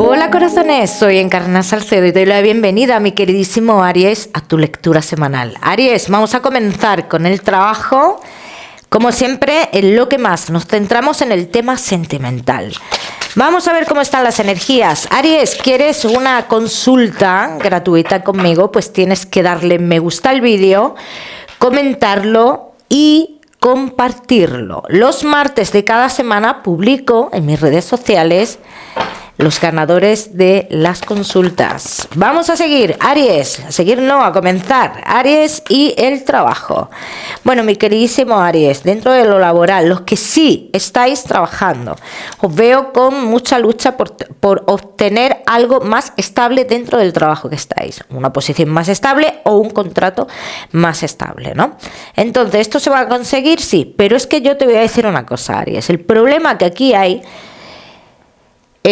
Hola corazones, soy Encarna Salcedo y te doy la bienvenida, mi queridísimo Aries, a tu lectura semanal. Aries, vamos a comenzar con el trabajo. Como siempre, en lo que más nos centramos en el tema sentimental. Vamos a ver cómo están las energías. Aries, ¿quieres una consulta gratuita conmigo? Pues tienes que darle me gusta al vídeo, comentarlo y compartirlo. Los martes de cada semana publico en mis redes sociales los ganadores de las consultas. Vamos a seguir, Aries, a comenzar, Aries y el trabajo. Bueno, mi queridísimo Aries, dentro de lo laboral, los que sí estáis trabajando, os veo con mucha lucha por obtener algo más estable dentro del trabajo que estáis, una posición más estable o un contrato más estable, ¿no? Entonces, ¿esto se va a conseguir? Sí, pero es que yo te voy a decir una cosa, Aries, el problema que aquí hay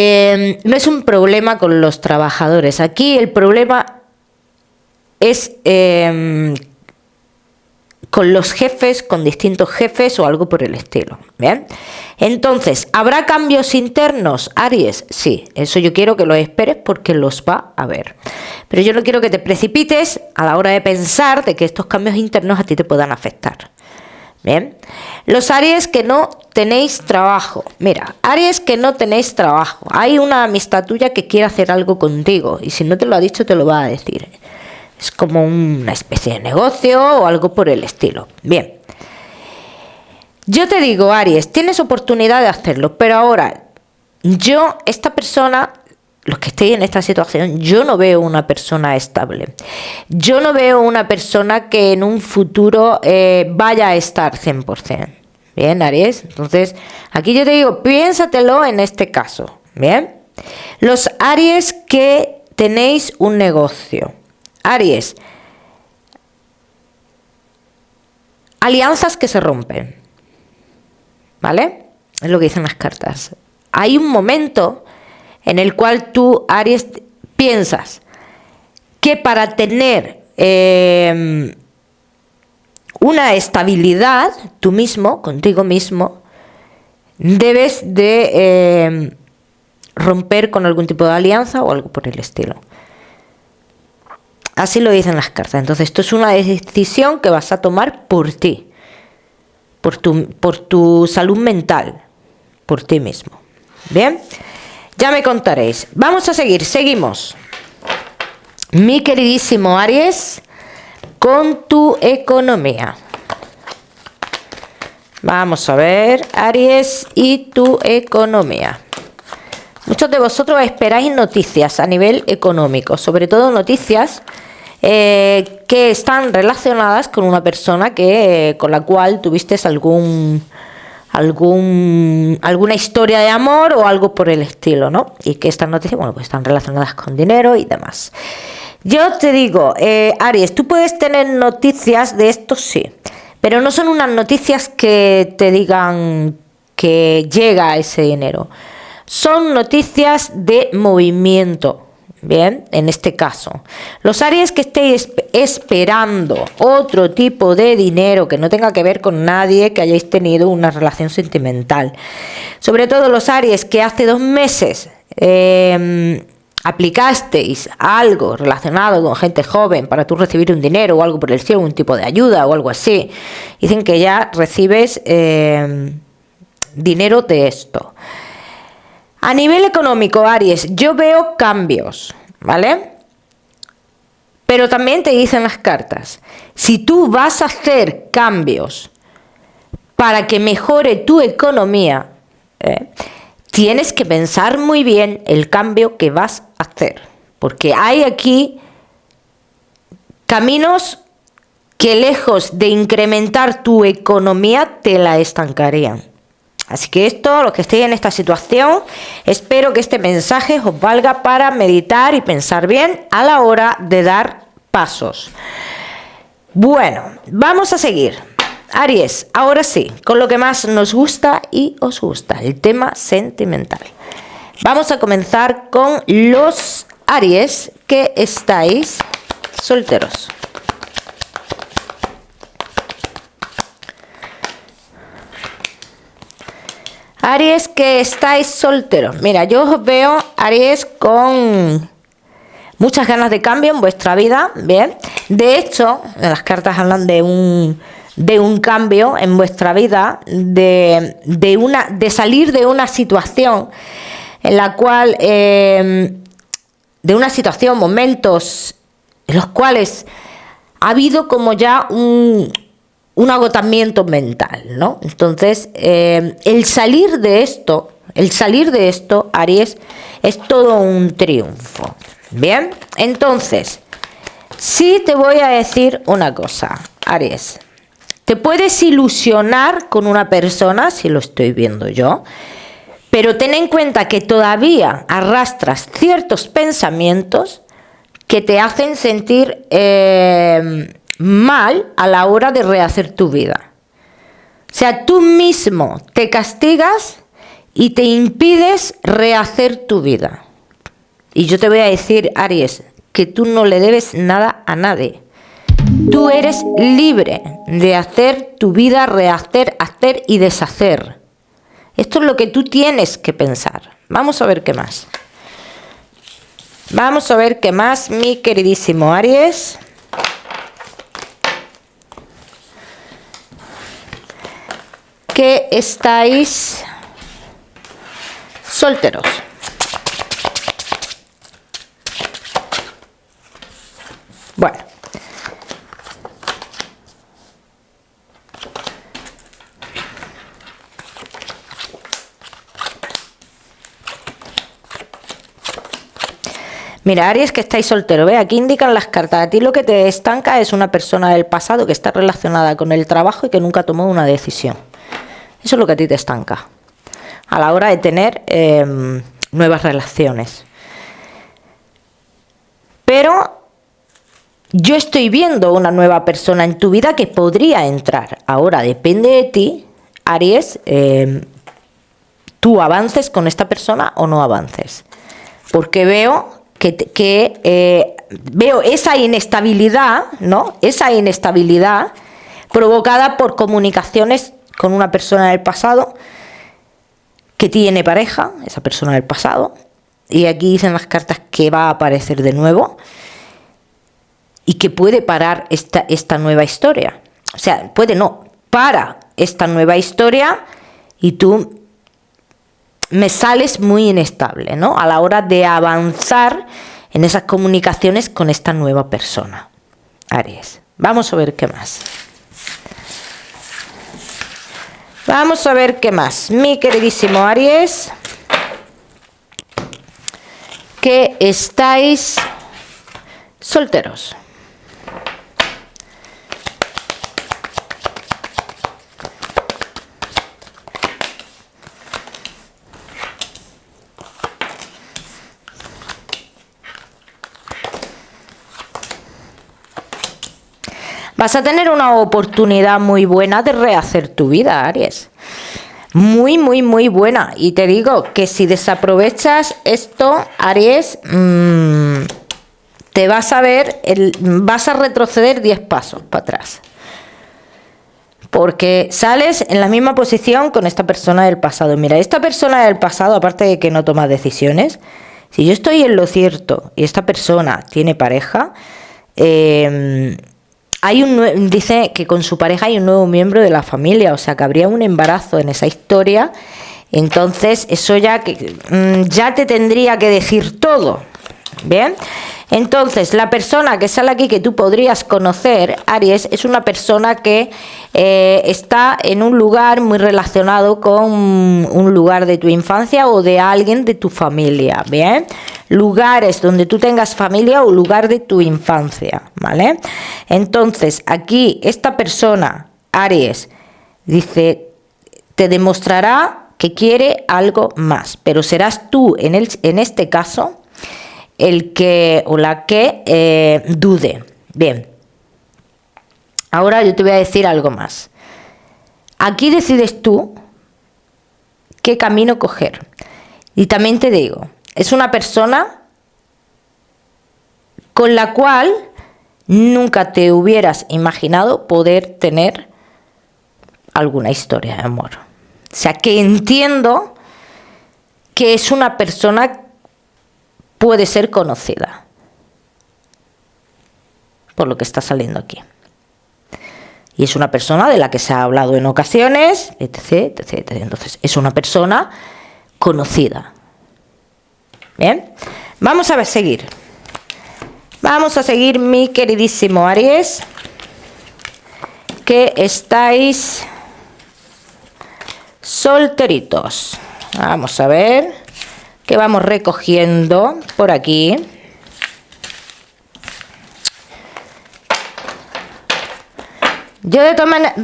no es un problema con los trabajadores. Aquí el problema es con los jefes, con distintos jefes o algo por el estilo. ¿Bien? Entonces, ¿habrá cambios internos, Aries? Sí, eso yo quiero que lo esperes porque los va a haber. Pero yo no quiero que te precipites a la hora de pensar de que estos cambios internos a ti te puedan afectar. Bien, los Aries que no tenéis trabajo. Mira, Aries que no tenéis trabajo. Hay una amistad tuya que quiere hacer algo contigo y si no te lo ha dicho te lo va a decir. Es como una especie de negocio o algo por el estilo. Bien, yo te digo, Aries, tienes oportunidad de hacerlo, pero ahora esta persona, los que estéis en esta situación, yo no veo una persona estable. Yo no veo una persona que en un futuro vaya a estar 100%. Bien, Aries. Entonces, aquí yo te digo, piénsatelo en este caso. Bien. Los Aries que tenéis un negocio. Aries. Alianzas que se rompen. ¿Vale? Es lo que dicen las cartas. Hay un momento en el cual tú, Aries, piensas que para tener una estabilidad, tú mismo, contigo mismo, debes de romper con algún tipo de alianza o algo por el estilo. Así lo dicen las cartas. Entonces, esto es una decisión que vas a tomar por ti, por tu salud mental, por ti mismo. ¿Bien? Ya me contaréis. Vamos a seguimos. Mi queridísimo Aries, con tu economía. Vamos a ver, Aries y tu economía. Muchos de vosotros esperáis noticias a nivel económico, sobre todo noticias que están relacionadas con una persona con la cual tuviste alguna historia de amor o algo por el estilo, ¿no? Y que estas noticias, bueno, pues están relacionadas con dinero y demás. Yo te digo, Aries, tú puedes tener noticias de esto, sí, pero no son unas noticias que te digan que llega ese dinero. Son noticias de movimiento. Bien, en este caso, los Aries que estéis esperando otro tipo de dinero que no tenga que ver con nadie, que hayáis tenido una relación sentimental, sobre todo los Aries que hace 2 meses aplicasteis algo relacionado con gente joven para tú recibir un dinero o algo por el estilo, un tipo de ayuda o algo así, dicen que ya recibes dinero de esto. A nivel económico, Aries, yo veo cambios, ¿vale? Pero también te dicen las cartas, si tú vas a hacer cambios para que mejore tu economía, tienes que pensar muy bien el cambio que vas a hacer. Porque hay aquí caminos que lejos de incrementar tu economía, te la estancarían. Así que los que estéis en esta situación, espero que este mensaje os valga para meditar y pensar bien a la hora de dar pasos. Bueno, vamos a seguir. Aries, ahora sí, con lo que más nos gusta y os gusta, el tema sentimental. Vamos a comenzar con los Aries que estáis solteros. Aries, que estáis solteros. Mira, yo os veo, Aries, con muchas ganas de cambio en vuestra vida, ¿bien? De hecho, las cartas hablan de un cambio en vuestra vida, de salir de una situación en la cual, de una situación, momentos en los cuales ha habido como ya un agotamiento mental, ¿no? Entonces, el salir de esto, Aries, es todo un triunfo. Bien, entonces, sí te voy a decir una cosa, Aries. Te puedes ilusionar con una persona, si lo estoy viendo yo, pero ten en cuenta que todavía arrastras ciertos pensamientos que te hacen sentir mal a la hora de rehacer tu vida. O sea, tú mismo te castigas y te impides rehacer tu vida. Y yo te voy a decir, Aries, que tú no le debes nada a nadie. Tú eres libre de hacer tu vida, rehacer, hacer y deshacer. Esto es lo que tú tienes que pensar. Vamos a ver qué más. Vamos a ver qué más, mi queridísimo Aries. Que estáis solteros. Bueno. Mira, Aries, que estáis soltero, ve, aquí indican las cartas. A ti lo que te estanca es una persona del pasado que está relacionada con el trabajo y que nunca tomó una decisión. Eso es lo que a ti te estanca a la hora de tener nuevas relaciones. Pero yo estoy viendo una nueva persona en tu vida que podría entrar. Ahora depende de ti, Aries, tú avances con esta persona o no avances. Porque veo veo esa inestabilidad, ¿no? Esa inestabilidad provocada por comunicaciones con una persona del pasado que tiene pareja, esa persona del pasado, y aquí dicen las cartas que va a aparecer de nuevo y que puede parar esta nueva historia. O sea, puede no, para esta nueva historia y tú me sales muy inestable, ¿no? A la hora de avanzar en esas comunicaciones con esta nueva persona. Aries. Vamos a ver qué más. Vamos a ver qué más. Mi queridísimo Aries, que estáis solteros. Vas a tener una oportunidad muy buena de rehacer tu vida, Aries. Muy, muy, muy buena. Y te digo que si desaprovechas esto, Aries, te vas a ver, vas a retroceder 10 pasos para atrás. Porque sales en la misma posición con esta persona del pasado. Mira, esta persona del pasado, aparte de que no toma decisiones, si yo estoy en lo cierto y esta persona tiene pareja, dice que con su pareja hay un nuevo miembro de la familia, o sea que habría un embarazo en esa historia. Entonces eso ya te tendría que decir todo. Bien, entonces la persona que sale aquí que tú podrías conocer, Aries, es una persona que está en un lugar muy relacionado con un lugar de tu infancia o de alguien de tu familia. Bien, lugares donde tú tengas familia o lugar de tu infancia, ¿vale? Entonces aquí esta persona, Aries, dice, te demostrará que quiere algo más, pero serás tú en este caso el que o la que dude. Bien, ahora yo te voy a decir algo más. Aquí decides tú qué camino coger. Y también te digo, es una persona con la cual nunca te hubieras imaginado poder tener alguna historia de amor. O sea, que entiendo que es una persona, puede ser conocida, por lo que está saliendo aquí. Y es una persona de la que se ha hablado en ocasiones, etc, etc, etc. Entonces, es una persona conocida. Bien, vamos a seguir. Vamos a seguir, mi queridísimo Aries, que estáis solteritos. Vamos a ver qué vamos recogiendo por aquí. Yo de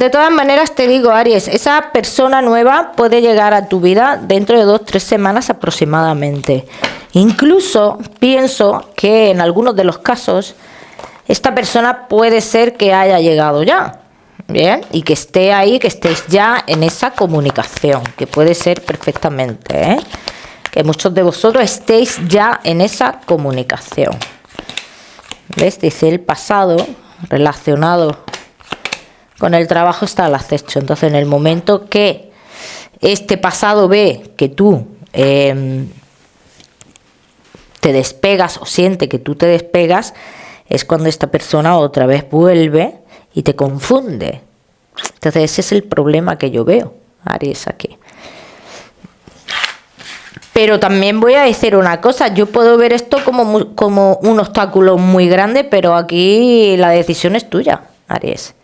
todas maneras te digo, Aries, esa persona nueva puede llegar a tu vida dentro de 2-3 semanas aproximadamente. Incluso pienso que en algunos de los casos esta persona puede ser que haya llegado ya, bien, y que esté ahí, que estéis ya en esa comunicación, que puede ser perfectamente, ¿eh? Que muchos de vosotros estéis ya en esa comunicación. ¿Ves? Dice el pasado relacionado con el trabajo está al acecho. Entonces, en el momento que este pasado ve que tú te despegas o siente que tú te despegas, es cuando esta persona otra vez vuelve y te confunde. Entonces, ese es el problema que yo veo, Aries, aquí. Pero también voy a decir una cosa, yo puedo ver esto como un obstáculo muy grande, pero aquí la decisión es tuya, Aries.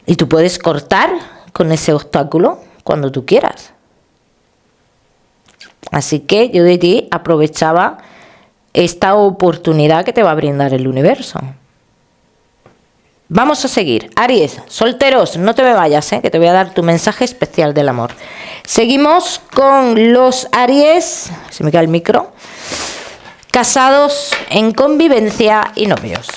Y tú puedes cortar con ese obstáculo cuando tú quieras. Así que yo de ti aprovechaba esta oportunidad que te va a brindar el universo. Vamos a seguir. Aries, solteros, no te me vayas, que te voy a dar tu mensaje especial del amor. Seguimos con los Aries, se me cae el micro, casados en convivencia y novios.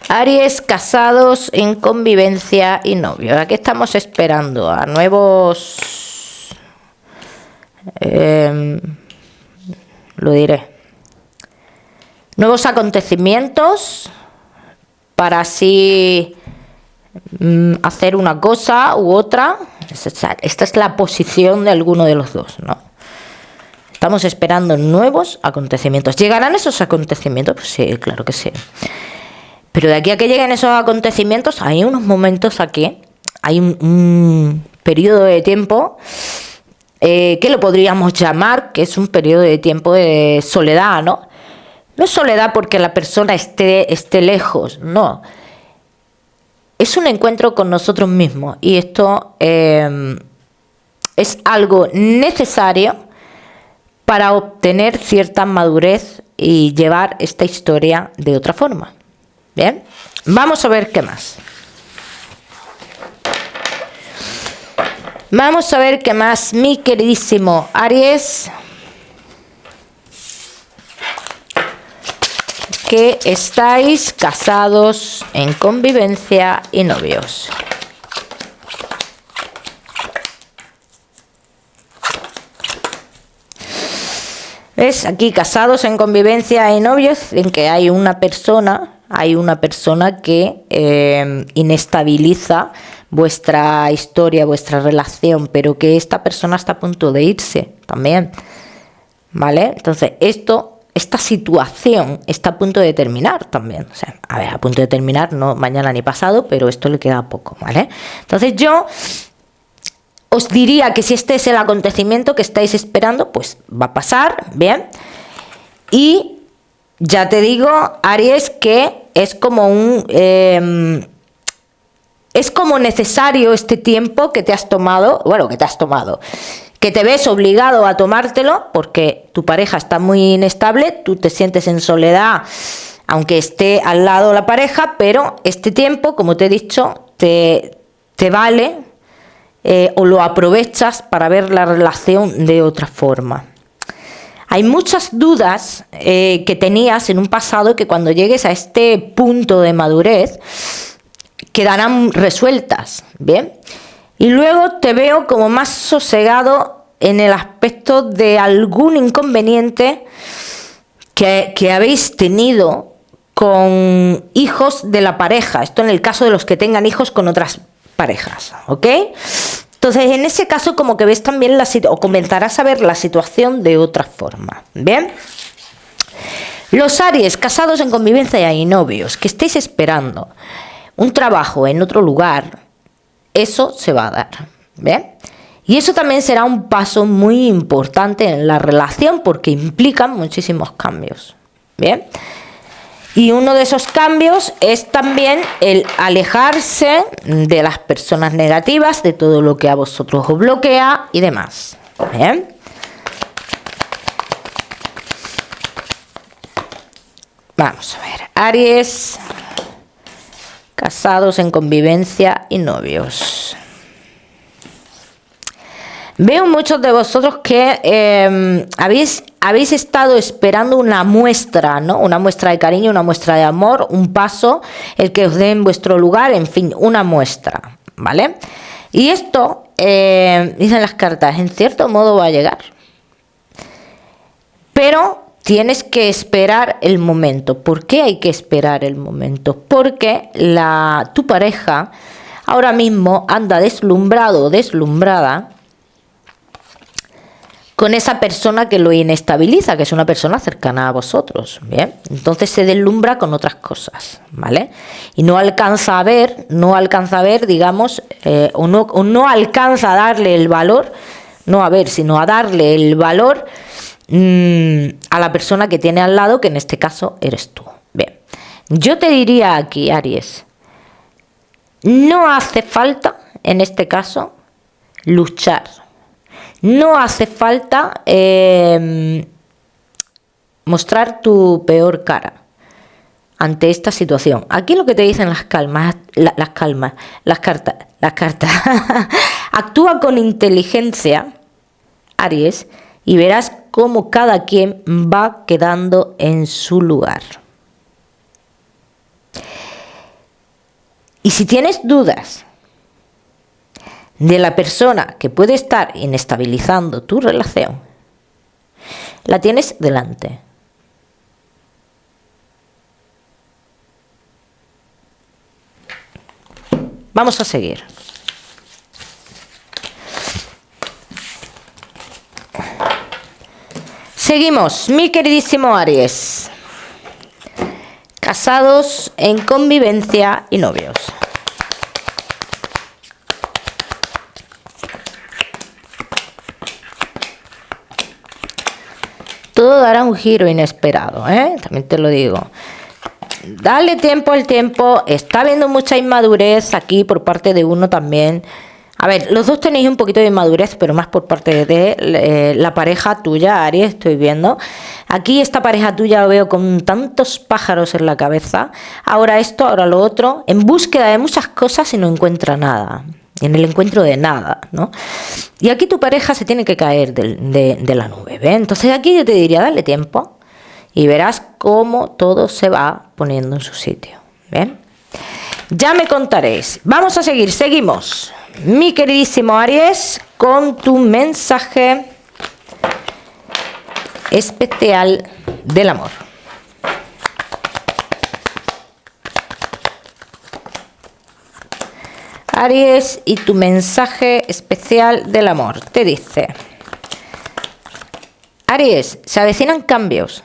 Aries, casados en convivencia y novios. Aquí estamos esperando a nuevos... lo diré. Nuevos acontecimientos para así hacer una cosa u otra. Esta es la posición de alguno de los dos, ¿no? Estamos esperando nuevos acontecimientos. ¿Llegarán esos acontecimientos? Pues sí, claro que sí. Pero de aquí a que lleguen esos acontecimientos, hay unos momentos aquí, hay un periodo de tiempo que lo podríamos llamar, que es un periodo de tiempo de soledad, ¿no? No es soledad porque la persona esté lejos, no. Es un encuentro con nosotros mismos y esto es algo necesario para obtener cierta madurez y llevar esta historia de otra forma. Bien, vamos a ver qué más. Vamos a ver qué más, mi queridísimo Aries, que estáis casados en convivencia y novios. ¿Ves? Aquí casados en convivencia y novios, en que hay una persona que inestabiliza vuestra historia, vuestra relación, pero que esta persona está a punto de irse también, ¿vale? Entonces, esta situación está a punto de terminar también. O sea, a ver, a punto de terminar, no mañana ni pasado, pero esto le queda poco, ¿vale? Entonces, yo os diría que si este es el acontecimiento que estáis esperando, pues va a pasar, ¿bien? Y ya te digo, Aries, que es como es como necesario este tiempo que te has tomado, que te ves obligado a tomártelo porque tu pareja está muy inestable, tú te sientes en soledad, aunque esté al lado la pareja, pero este tiempo, como te he dicho, te vale o lo aprovechas para ver la relación de otra forma. Hay muchas dudas que tenías en un pasado que cuando llegues a este punto de madurez quedarán resueltas, ¿bien? Y luego te veo como más sosegado en el aspecto de algún inconveniente que habéis tenido con hijos de la pareja. Esto en el caso de los que tengan hijos con otras parejas, ¿ok? Entonces, en ese caso, como que ves también o comenzarás a ver la situación de otra forma, ¿bien? Los Aries, casados en convivencia y novios, que estéis esperando un trabajo en otro lugar, eso se va a dar, ¿bien? Y eso también será un paso muy importante en la relación porque implican muchísimos cambios, ¿bien? Y uno de esos cambios es también el alejarse de las personas negativas, de todo lo que a vosotros os bloquea y demás, ¿bien? Vamos a ver, Aries, casados en convivencia y novios. Veo muchos de vosotros que habéis estado esperando una muestra, ¿no? Una muestra de cariño, una muestra de amor, un paso, el que os dé en vuestro lugar, en fin, una muestra, ¿vale? Y esto, dicen las cartas, en cierto modo va a llegar. Pero tienes que esperar el momento. ¿Por qué hay que esperar el momento? Porque tu pareja ahora mismo anda deslumbrado o deslumbrada con esa persona que lo inestabiliza, que es una persona cercana a vosotros, ¿bien? Entonces se deslumbra con otras cosas, ¿vale? Y no alcanza a ver, digamos, o no alcanza a darle el valor, no a ver, sino a darle el valor a la persona que tiene al lado, que en este caso eres tú. Bien, yo te diría aquí, Aries, no hace falta, en este caso, luchar. No hace falta mostrar tu peor cara ante esta situación. Aquí lo que te dicen las cartas. Actúa con inteligencia, Aries, y verás cómo cada quien va quedando en su lugar. Y si tienes dudas de la persona que puede estar inestabilizando tu relación, la tienes delante. Vamos a seguir. Seguimos, mi queridísimo Aries. Casados en convivencia y novios. Todo dará un giro inesperado, también te lo digo. Dale tiempo al tiempo. Está habiendo mucha inmadurez aquí por parte de uno también. A ver, los dos tenéis un poquito de inmadurez, pero más por parte de la pareja tuya, Aries, estoy viendo. Aquí esta pareja tuya lo veo con tantos pájaros en la cabeza. Ahora esto, ahora lo otro, en búsqueda de muchas cosas y no encuentra nada. En el encuentro de nada, ¿no? Y aquí tu pareja se tiene que caer de la nube, ¿ves? Entonces aquí yo te diría, dale tiempo y verás cómo todo se va poniendo en su sitio, ¿bien? Ya me contaréis. Vamos a seguir, seguimos. Mi queridísimo Aries, con tu mensaje especial del amor. Aries, y tu mensaje especial del amor te dice: Aries, se avecinan cambios.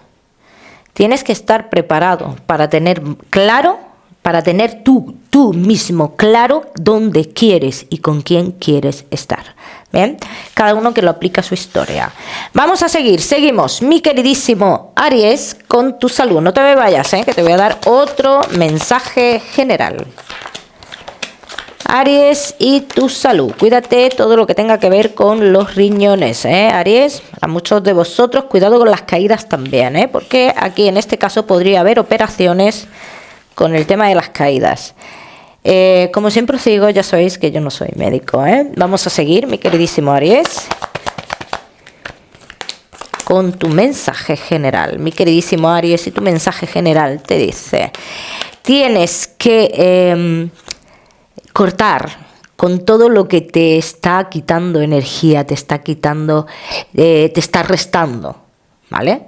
Tienes que estar preparado para tener claro, para tener tú mismo claro dónde quieres y con quién quieres estar. ¿Bien? Cada uno que lo aplica a su historia. Vamos a seguir, seguimos, mi queridísimo Aries, con tu salud. No te me vayas, que te voy a dar otro mensaje general. Aries, y tu salud. Cuídate todo lo que tenga que ver con los riñones, Aries. A muchos de vosotros, cuidado con las caídas también, porque aquí en este caso podría haber operaciones con el tema de las caídas. Como siempre os digo, ya sabéis que yo no soy médico, Vamos a seguir, mi queridísimo Aries, con tu mensaje general. Mi queridísimo Aries, y tu mensaje general te dice: tienes que cortar con todo lo que te está quitando energía, te está quitando, te está restando, ¿vale?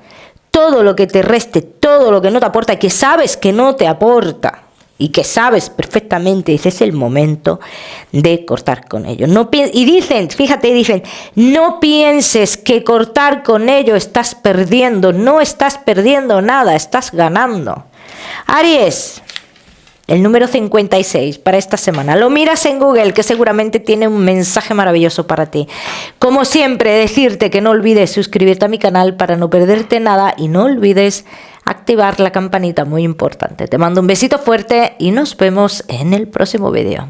Todo lo que te reste, todo todo lo que no te aporta y que sabes que no te aporta y que sabes perfectamente, ese es el momento de cortar con ellos. Y dicen, fíjate, dicen, no pienses que cortar con ellos estás perdiendo, no estás perdiendo nada, estás ganando. Aries, el número 56 para esta semana. Lo miras en Google, que seguramente tiene un mensaje maravilloso para ti. Como siempre, decirte que no olvides suscribirte a mi canal para no perderte nada y no olvides activar la campanita, muy importante. Te mando un besito fuerte y nos vemos en el próximo vídeo.